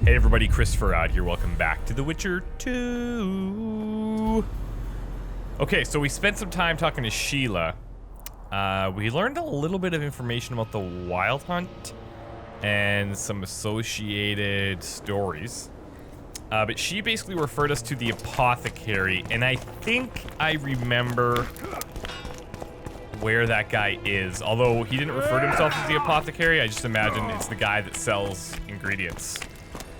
Hey everybody, ChristopherOdd here. Welcome back to The Witcher 2. Okay, so we spent some time talking to Sheila. We learned a little bit of information about the Wild Hunt and some associated stories. But she basically referred us to the apothecary, and I think I remember where that guy is. Although he didn't refer to himself as the apothecary, I just imagine it's the guy that sells ingredients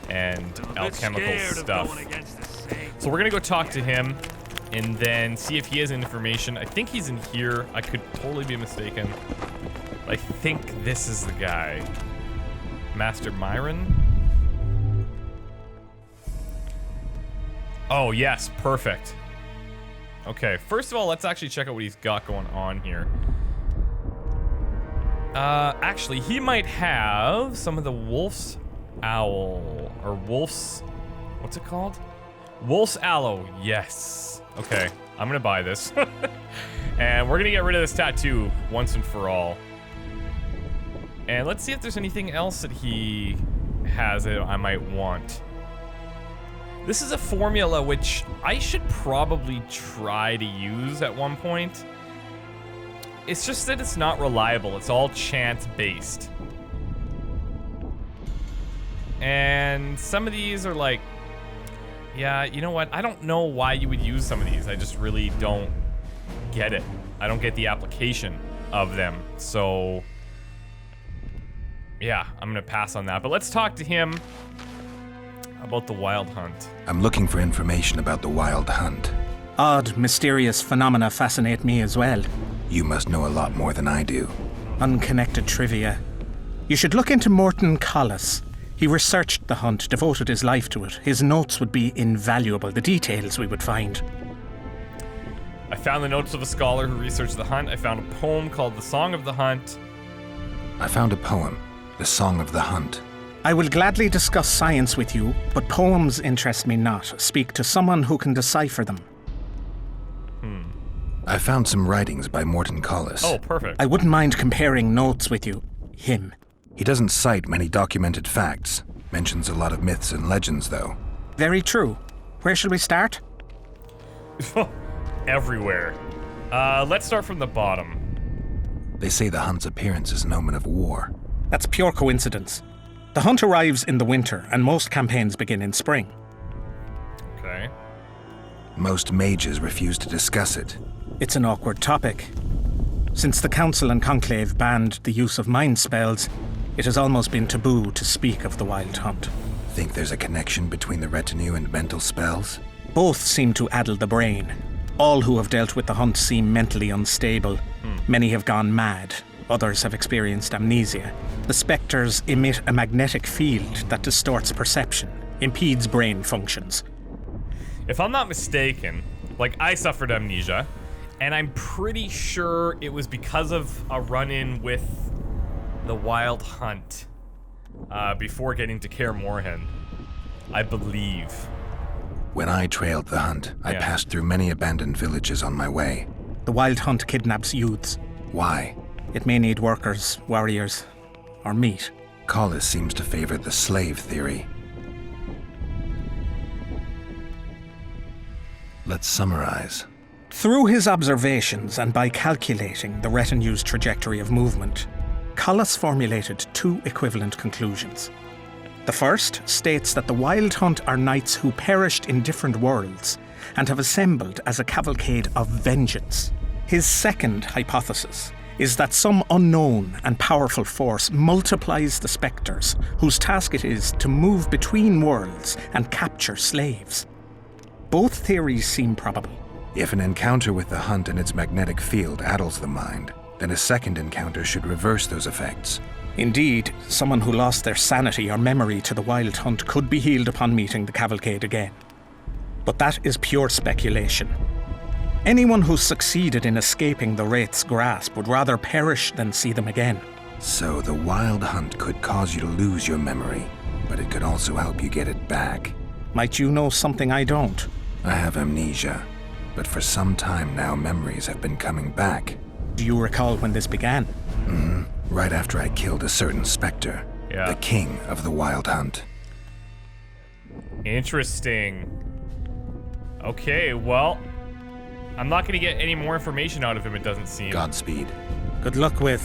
and alchemical stuff. So we're gonna go talk to him and then see if he has information. I think he's in here. I could totally be mistaken. I think this is the guy. Master Myron? Oh, yes, perfect. Okay, first of all, let's actually check out what he's got going on here. Actually, he might have some of the Wolf's Owl, or Wolf's, what's it called? Wolf's Aloe, yes. Okay, I'm gonna buy this. And we're gonna get rid of this tattoo once and for all. And let's see if there's anything else that he has that I might want. This is a formula which I should probably try to use at one point. It's just that it's not reliable. It's all chance-based. And some of these are like, yeah, you know what? I don't know why you would use some of these. I just really don't get it. I don't get the application of them. So, yeah, I'm gonna pass on that. But let's talk to him about the Wild Hunt. I'm looking for information about the Wild Hunt. Odd, mysterious phenomena fascinate me as well. You must know a lot more than I do. Unconnected trivia. You should look into Morton Collis. He researched the hunt, devoted his life to it. His notes would be invaluable, the details we would find. I found the notes of a scholar who researched the hunt. I found a poem called The Song of the Hunt. I found a poem, The Song of the Hunt. I will gladly discuss science with you, but poems interest me not. Speak to someone who can decipher them. I found some writings by Morton Collis. Oh, perfect. I wouldn't mind comparing notes with you. Him. He doesn't cite many documented facts. Mentions a lot of myths and legends, though. Very true. Where shall we start? Everywhere. Let's start from the bottom. They say the hunt's appearance is an omen of war. That's pure coincidence. The hunt arrives in the winter, and most campaigns begin in spring. Okay. Most mages refuse to discuss it. It's an awkward topic. Since the Council and Conclave banned the use of mind spells, it has almost been taboo to speak of the Wild Hunt. Think there's a connection between the retinue and mental spells? Both seem to addle the brain. All who have dealt with the hunt seem mentally unstable. Many have gone mad. Others have experienced amnesia. The spectres emit a magnetic field that distorts perception, impedes brain functions. If I'm not mistaken, like, I suffered amnesia, and I'm pretty sure it was because of a run-in with the Wild Hunt before getting to Kaer Morhen, I believe. When I trailed the hunt, I passed through many abandoned villages on my way. The Wild Hunt kidnaps youths. Why? It may need workers, warriors, or meat. Collis seems to favor the slave theory. Let's summarize. Through his observations and by calculating the retinue's trajectory of movement, Collis formulated two equivalent conclusions. The first states that the Wild Hunt are knights who perished in different worlds and have assembled as a cavalcade of vengeance. His second hypothesis is that some unknown and powerful force multiplies the spectres, whose task it is to move between worlds and capture slaves. Both theories seem probable. If an encounter with the hunt and its magnetic field addles the mind, then a second encounter should reverse those effects. Indeed, someone who lost their sanity or memory to the Wild Hunt could be healed upon meeting the cavalcade again. But that is pure speculation. Anyone who succeeded in escaping the Wraith's grasp would rather perish than see them again. So the Wild Hunt could cause you to lose your memory, but it could also help you get it back. Might you know something I don't? I have amnesia, but for some time now memories have been coming back. Do you recall when this began? Right after I killed a certain spectre, the king of the Wild Hunt. Interesting. Okay, well, I'm not going to get any more information out of him, it doesn't seem. Godspeed. Good luck with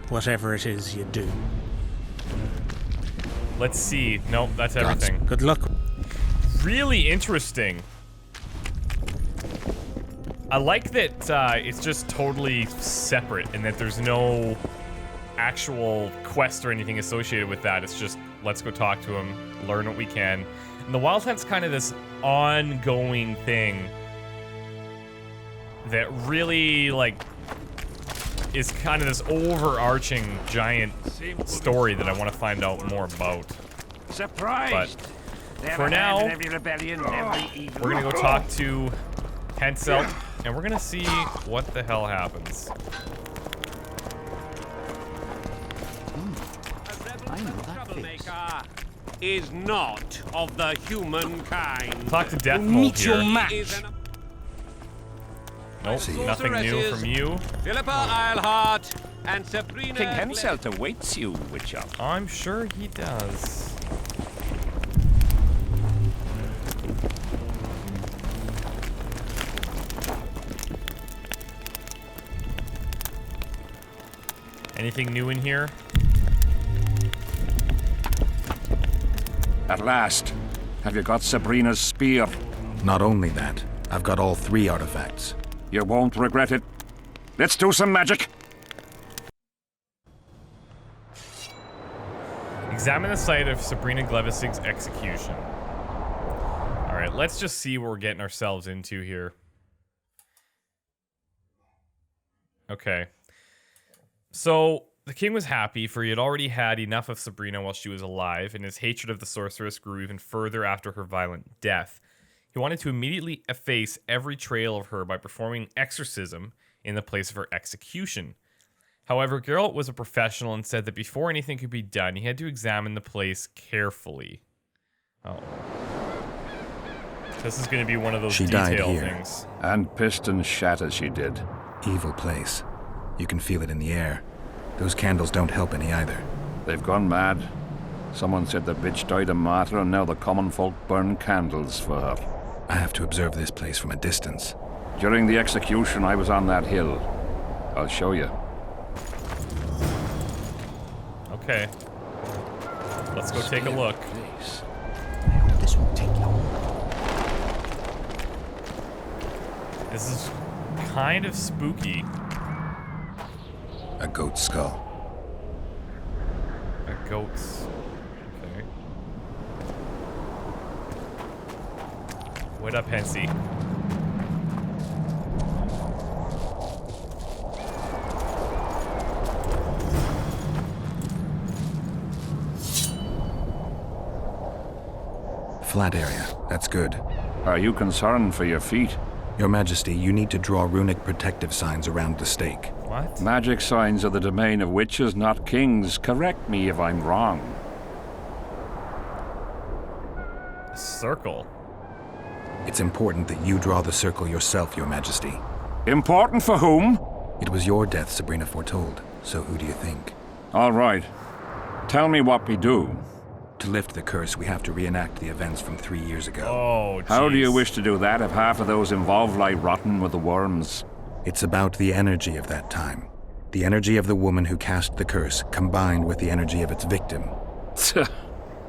whatever it is you do. Let's see. Nope, that's everything. Good luck. Really interesting. I like that it's just totally separate and that there's no actual quest or anything associated with that. It's just, let's go talk to him, learn what we can. And the Wild Hunt's kind of this ongoing thing that really, like, is kind of this overarching giant story that I want to find out more about. Surprised. But for now, we're gonna go talk to Henselt, and we're gonna see what the hell happens. I know that troublemaker is not of the human kind. Talk to Death Mold here. Match. Nope, nothing new from you. Philippa Eilhart and Sabrina. King Henselt awaits you, Witcher. I'm sure he does. Anything new in here? At last. Have you got Sabrina's spear? Not only that, I've got all 3 artifacts. You won't regret it. Let's do some magic. Examine the site of Sabrina Glevissig's execution. Alright, let's just see what we're getting ourselves into here. Okay. So, the king was happy, for he had already had enough of Sabrina while she was alive, and his hatred of the sorceress grew even further after her violent death. He wanted to immediately efface every trail of her by performing exorcism in the place of her execution. However, Geralt was a professional and said that before anything could be done, he had to examine the place carefully. Oh. This is going to be one of those She died detail here. things. And pissed and shat as she did. Evil place. You can feel it in the air. Those candles don't help any either. They've gone mad. Someone said the bitch died a martyr and now the common folk burn candles for her. I have to observe this place from a distance. During the execution, I was on that hill. I'll show you. Okay. Let's go take a look. Place. I hope this won't take long. This is kind of spooky. A goat skull. A goat's... Okay. What up, Hensy? Flat area. That's good. Are you concerned for your feet? Your Majesty, you need to draw runic protective signs around the stake. What? Magic signs are the domain of witches, not kings. Correct me if I'm wrong. A circle. It's important that you draw the circle yourself, Your Majesty. Important for whom? It was your death Sabrina foretold, so who do you think? All right. Tell me what we do. To lift the curse, we have to reenact the events from 3 years ago. Oh, jeez. How do you wish to do that if half of those involved lie rotten with the worms? It's about the energy of that time. The energy of the woman who cast the curse, combined with the energy of its victim.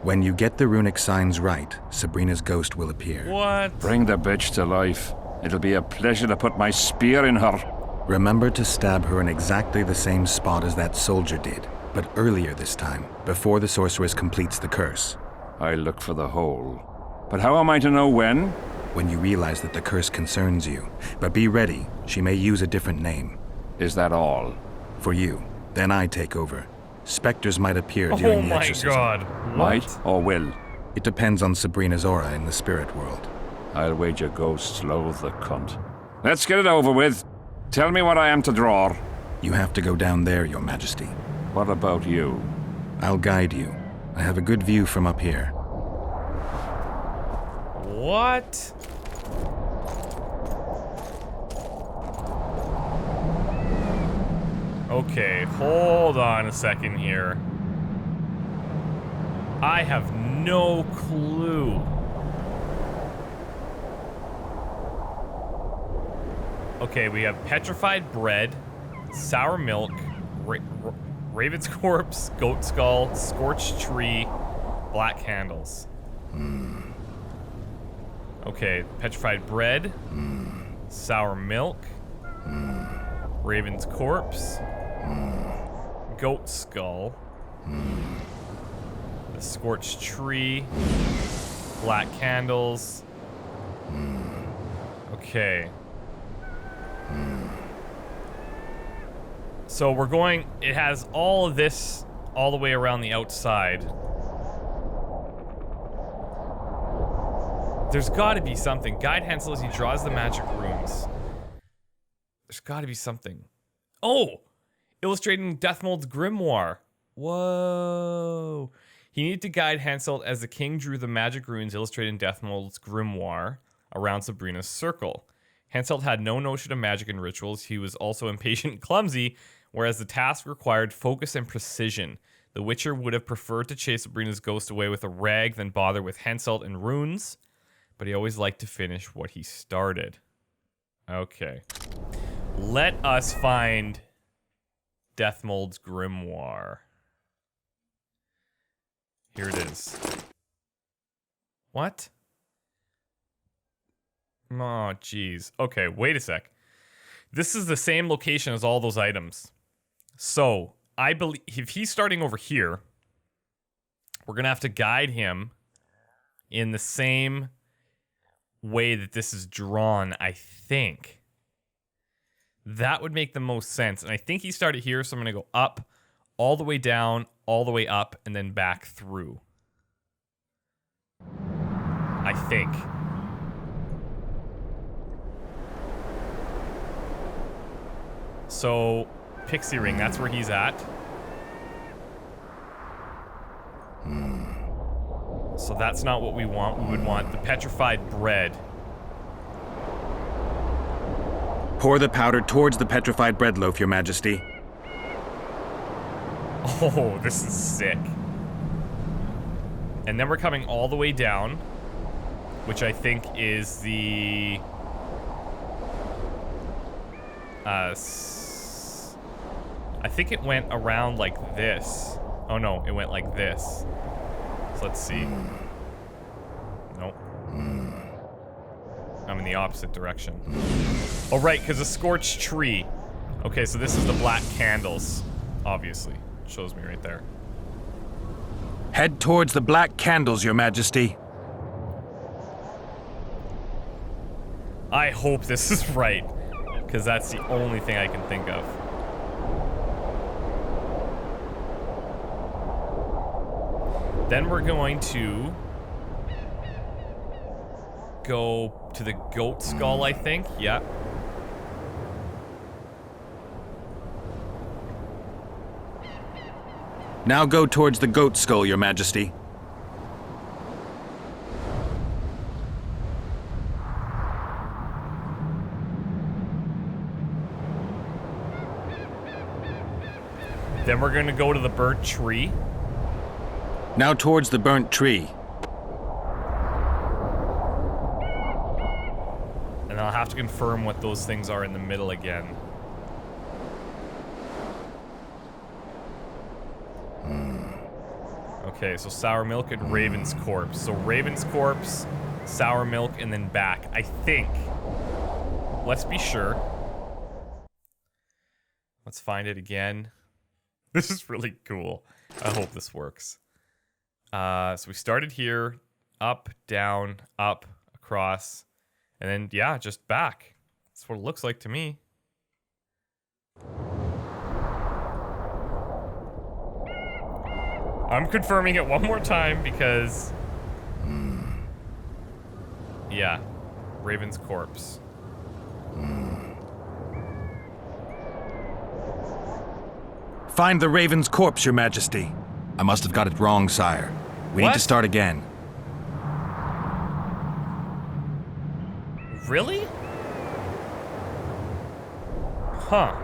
When you get the runic signs right, Sabrina's ghost will appear. What? Bring the bitch to life. It'll be a pleasure to put my spear in her. Remember to stab her in exactly the same spot as that soldier did, but earlier this time, before the sorceress completes the curse. I'll look for the hole. But how am I to know when? When you realize that the curse concerns you. But be ready, she may use a different name. Is that all? For you. Then I take over. Spectres might appear during Oh the my exorcism. god. Might What? or will? It depends on Sabrina's aura in the spirit world. I'll wager ghosts loathe the cunt. Let's get it over with. Tell me what I am to draw. You have to go down there, Your Majesty. What about you? I'll guide you. I have a good view from up here. What? Okay, hold on a second here. I have no clue Okay, we have petrified bread, sour milk, raven's corpse, goat skull, scorched tree, black candles. Okay, petrified bread, sour milk, raven's corpse, goat skull, the scorched tree, black candles. Okay. So we're going, it has all of this all the way around the outside. There's gotta be something. Guide Hansel as he draws the magic runes. There's gotta be something. Oh! Illustrating Deathmold's grimoire. Whoa. He needed to guide Hansel as the king drew the magic runes illustrating Deathmold's grimoire around Sabrina's circle. Hansel had no notion of magic and rituals. He was also impatient and clumsy, whereas the task required focus and precision. The Witcher would have preferred to chase Sabrina's ghost away with a rag than bother with Hansel and runes, but he always liked to finish what he started. Okay. Let us find Deathmold's grimoire. Here it is. What? Oh, jeez. Okay, wait a sec. This is the same location as all those items. So, I believe if he's starting over here, we're going to have to guide him in the same way that this is drawn, I think. That would make the most sense. And I think he started here, so I'm going to go up, all the way down, all the way up, and then back through. I think. So, Pixie Ring, that's where he's at. So that's not what we want. We would want the petrified bread. Pour the powder towards the petrified bread loaf, Your Majesty. Oh, this is sick. And then we're coming all the way down, which I think is the... I think it went around like this. Oh no, it went like this. So let's see. Nope. I'm in the opposite direction. Oh right, because a scorched tree. Okay, so this is the black candles, obviously. It shows me right there. Head towards the black candles, Your Majesty. I hope this is right, because that's the only thing I can think of. Then we're going to go to the goat skull, I think. Yeah. Now go towards the goat skull, Your Majesty. Then we're going to go to the burnt tree. Now towards the burnt tree. And I'll have to confirm what those things are in the middle again. Okay, so sour milk and Raven's corpse. So Raven's corpse, sour milk, and then back. I think. Let's be sure. Let's find it again. This is really cool. I hope this works. So we started here, up, down, up, across, and then, yeah, just back. That's what it looks like to me. I'm confirming it one more time because... Yeah, Raven's corpse. Find the Raven's corpse, Your Majesty. I must have got it wrong, sire. We need to start again. Really? Huh.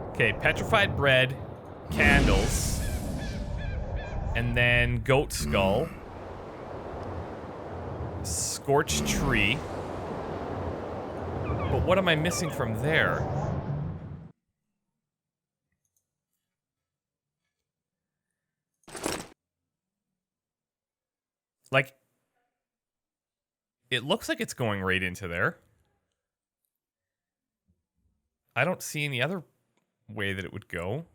Okay, petrified bread, candles, and then goat skull. Scorched tree. But what am I missing from there? Like, it looks like it's going right into there. I don't see any other way that it would go.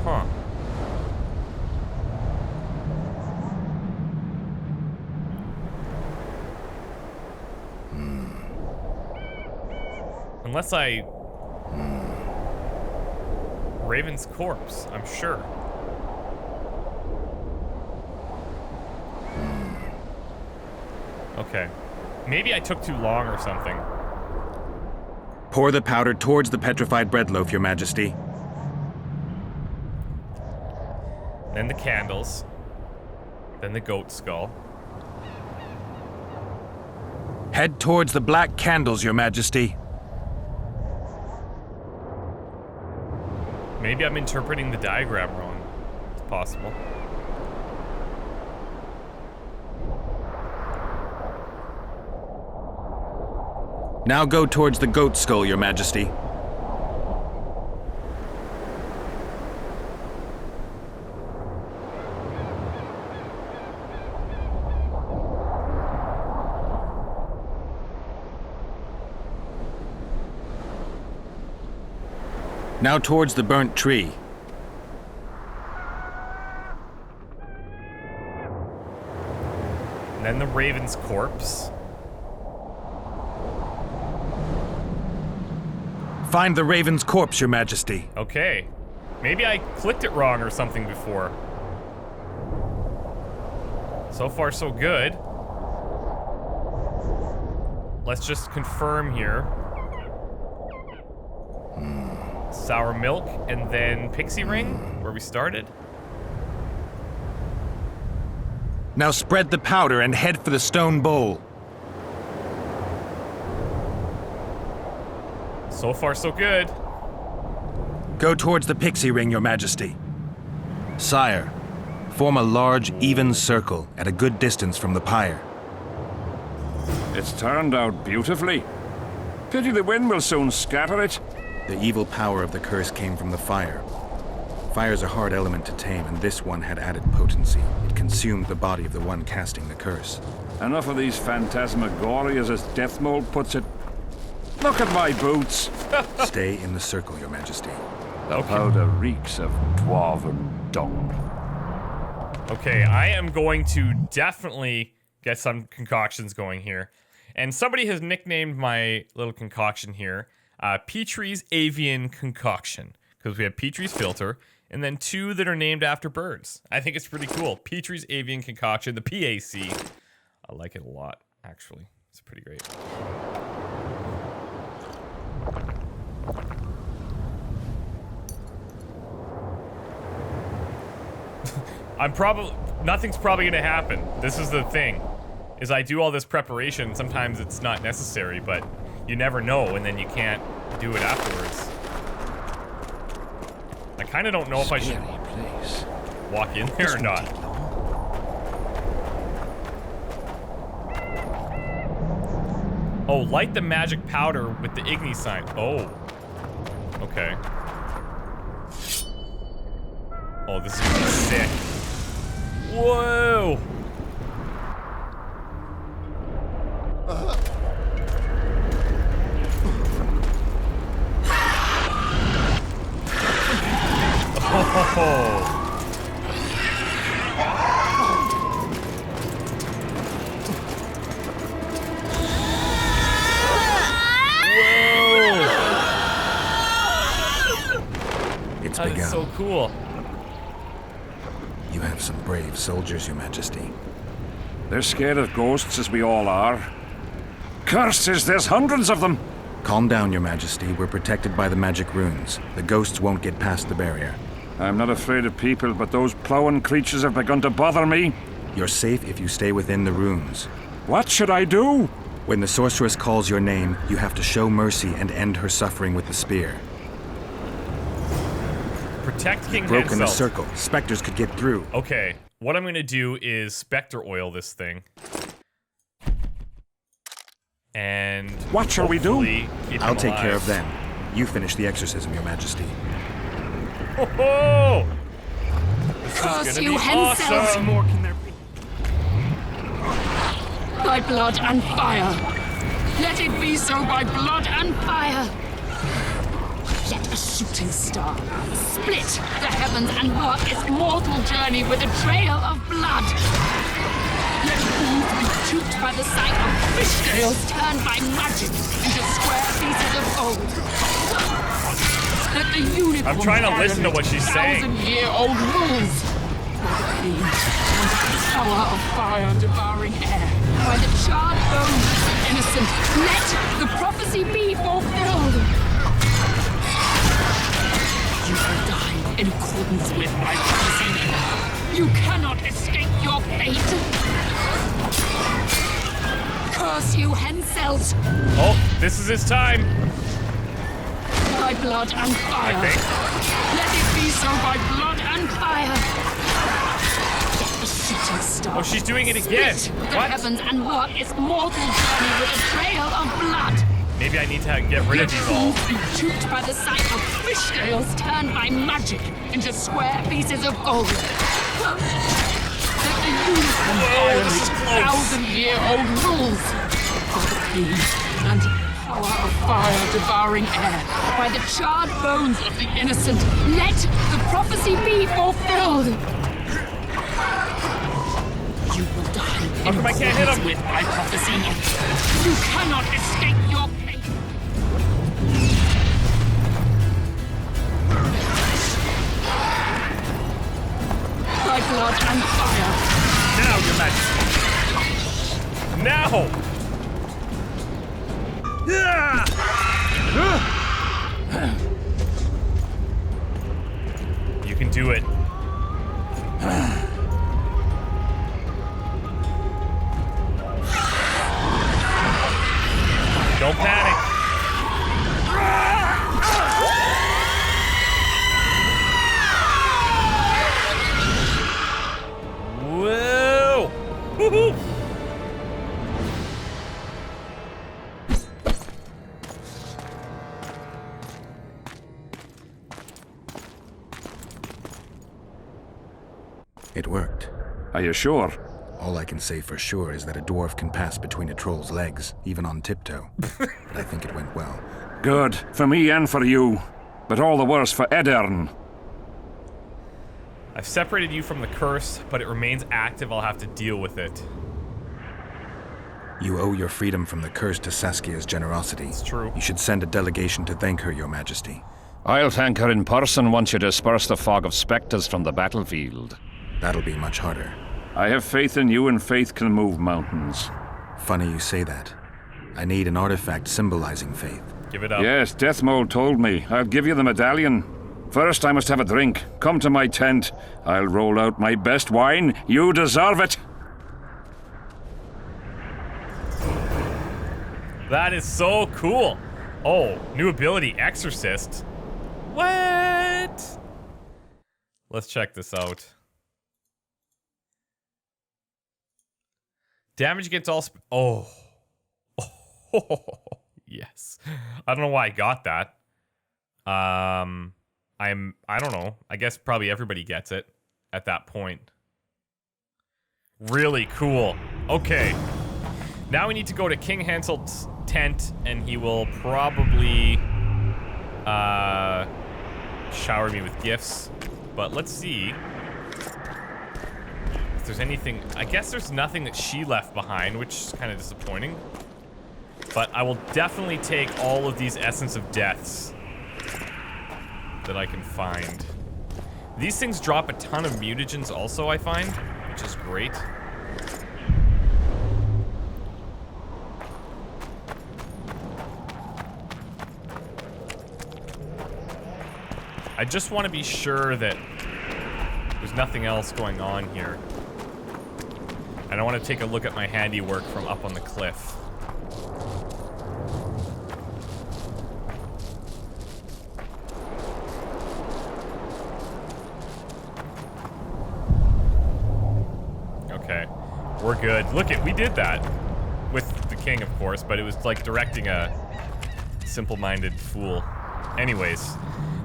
Huh. Unless I... Raven's corpse, I'm sure. Okay. Maybe I took too long or something. Pour the powder towards the petrified bread loaf, Your Majesty. Then the candles. Then the goat skull. Head towards the black candles, Your Majesty. Maybe I'm interpreting the diagram wrong. It's possible. Now go towards the goat skull, Your Majesty. Now towards the burnt tree. And then the raven's corpse. Find the raven's corpse, Your Majesty. Okay. Maybe I clicked it wrong or something before. So far, so good. Let's just confirm here. Sour milk, and then pixie ring, where we started. Now spread the powder and head for the stone bowl. So far, so good. Go towards the pixie ring, Your Majesty. Sire, form a large, even circle at a good distance from the pyre. It's turned out beautifully. Pity the wind will soon scatter it. The evil power of the curse came from the fire. Fire's a hard element to tame, and this one had added potency. It consumed the body of the one casting the curse. Enough of these phantasmagorias, as Death Mold puts it. Look at my boots. Stay in the circle, Your Majesty. The powder reeks of dwarven dung. Okay, I am going to definitely get some concoctions going here. And somebody has nicknamed my little concoction here Petrie's Avian Concoction. Because we have Petrie's Filter, and then two that are named after birds. I think it's pretty cool. Petrie's Avian Concoction, the PAC. I like it a lot, actually. It's pretty great. Nothing's probably gonna happen. This is the thing, is I do all this preparation. Sometimes it's not necessary, but you never know, and then you can't do it afterwards. I kind of don't know if I should walk in there or not. Oh, light the magic powder with the Igni sign. Oh. Okay. Oh, this is gonna be sick. Whoa! Oh. It's That begun. is so cool. You have some brave soldiers, Your Majesty. They're scared of ghosts, as we all are. Curses, there's hundreds of them! Calm down, Your Majesty. We're protected by the magic runes. The ghosts won't get past the barrier. I'm not afraid of people, but those plowing creatures have begun to bother me. You're safe if you stay within the runes. What should I do? When the sorceress calls your name, you have to show mercy and end her suffering with the spear. Protect King Broken the Henselt. circle. Spectres could get through. Okay, what I'm gonna do is Spectre oil this thing. And What shall we do? hopefully keep I'll him take care alive. of them. You finish the exorcism, Your Majesty. Oh! This Curse is gonna you, be Henselt! awesome! More can there be? By blood and fire. Let it be so by blood and fire. Let a shooting star split the heavens and mark its mortal journey with a trail of blood. Let fools be duped by the sight of fish scales turned by magic into square pieces of gold. Let the unicorn I'm trying to listen to what she's saying. 1,000-year-old rules. And the power of fire devouring air. By the charred bones of the innocent, let the prophecy be fulfilled. You will die in accordance with my prophecy. You cannot escape your fate. Curse you, Henselt, Oh, this is his time. by blood and fire. I think. Let it be so by blood and fire. Let the shooting star Oh, she's doing it again. split the What? heavens and mark its mortal journey with a trail of blood. Maybe I need to get rid of Let these all. fools be duped by the sight of fish scales turned by magic into square pieces of gold. Let the unicorn this is violate close. 1,000-year-old rules. For the pain and power of fire devouring air. By the charred bones of the innocent, let the prophecy be fulfilled. You will die How come I can't hit him? with my prophecy. You cannot escape your fate. By blood and fire. Now, Your Majesty. Now! You can do it. Don't panic. Whoa! Woohoo! It worked. Are you sure? All I can say for sure is that a dwarf can pass between a troll's legs, even on tiptoe. But I think it went well. Good. For me and for you. But all the worse for Edern. I've separated you from the curse, but it remains active. I'll have to deal with it. You owe your freedom from the curse to Saskia's generosity. It's true. You should send a delegation to thank her, Your Majesty. I'll thank her in person once you disperse the fog of spectres from the battlefield. That'll be much harder. I have faith in you, and faith can move mountains. Funny you say that. I need an artifact symbolizing faith. Give it up. Yes, Deathmold told me. I'll give you the medallion. First, I must have a drink. Come to my tent. I'll roll out my best wine. You deserve it. That is so cool. Oh, new ability, Exorcist. What? Let's check this out. Damage against all oh. Yes. I don't know why I got that. I don't know. I guess probably everybody gets it at that point. Really cool. Okay. Now we need to go to King Henselt's tent, and he will probably shower me with gifts. But let's see if there's anything. I guess there's nothing that she left behind, which is kind of disappointing. But I will definitely take all of these Essence of Deaths that I can find. These things drop a ton of mutagens also, I find, which is great. I just want to be sure that there's nothing else going on here. And I want to take a look at my handiwork from up on the cliff. We're good. Look we did that. With the king, of course, but it was like directing a simple-minded fool. Anyways,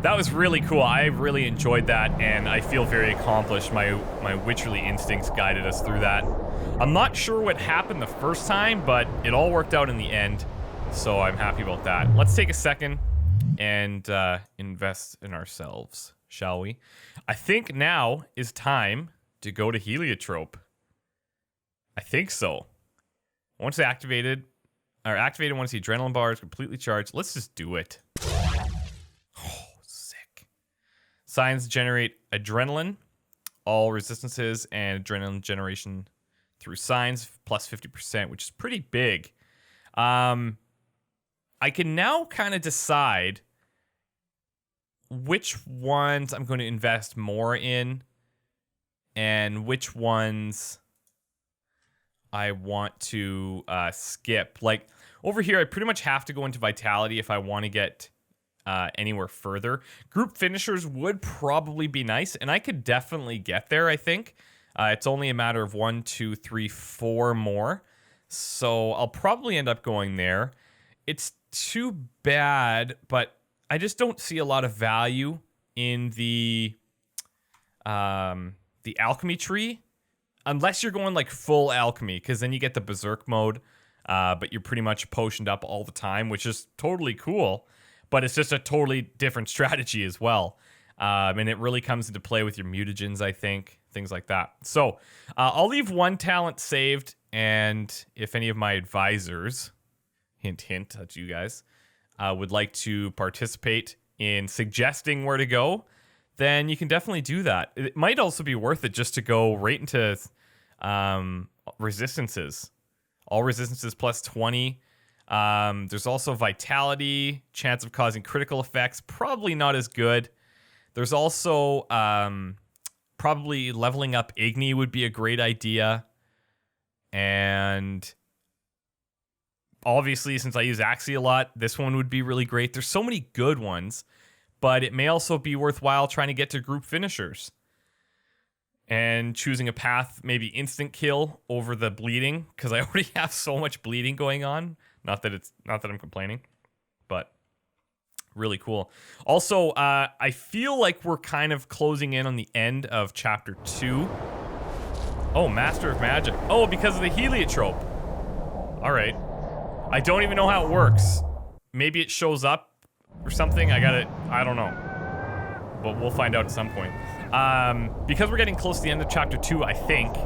that was really cool. I really enjoyed that, and I feel very accomplished. My witcherly instincts guided us through that. I'm not sure what happened the first time, but it all worked out in the end, so I'm happy about that. Let's take a second and invest in ourselves, shall we? I think now is time to go to Heliotrope. I think so. Once activated once the adrenaline bar is completely charged. Let's just do it. Oh, sick. Signs generate adrenaline, all resistances, and adrenaline generation through signs plus 50%, which is pretty big. I can now kind of decide which ones I'm going to invest more in and which ones I want to skip. Like, over here, I pretty much have to go into Vitality if I want to get anywhere further. Group finishers would probably be nice, and I could definitely get there, I think. It's only a matter of 1, 2, 3, 4 more. So I'll probably end up going there. It's too bad, but I just don't see a lot of value in the alchemy tree. Unless you're going like full alchemy, because then you get the berserk mode, but you're pretty much potioned up all the time, which is totally cool, but it's just a totally different strategy as well. And it really comes into play with your mutagens, I think, things like that. So I'll leave one talent saved, and if any of my advisors, hint, hint, that's you guys, would like to participate in suggesting where to go, then you can definitely do that. It might also be worth it just to go right into resistances. All resistances plus 20. There's also vitality, chance of causing critical effects, probably not as good. There's also probably leveling up Igni would be a great idea. And obviously, since I use Axii a lot, this one would be really great. There's so many good ones, but it may also be worthwhile trying to get to group finishers and choosing a path, maybe instant kill over the bleeding, because I already have so much bleeding going on. Not that I'm complaining, but really cool. Also, I feel like we're kind of closing in on the end of chapter 2. Oh, Master of Magic. Oh, because of the heliotrope. All right. I don't even know how it works. Maybe it shows up or something. I don't know. But we'll find out at some point. Because we're getting close to the end of chapter 2, I think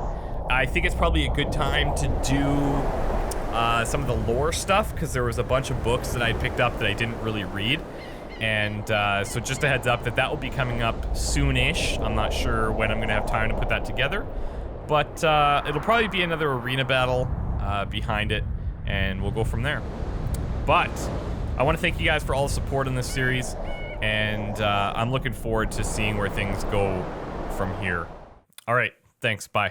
it's probably a good time to do some of the lore stuff, because there was a bunch of books that I picked up that I didn't really read. And so just a heads up that will be coming up soon-ish. I'm not sure when I'm going to have time to put that together. But it'll probably be another arena battle behind it, and we'll go from there. But I want to thank you guys for all the support in this series, and I'm looking forward to seeing where things go from here. All right, thanks, bye.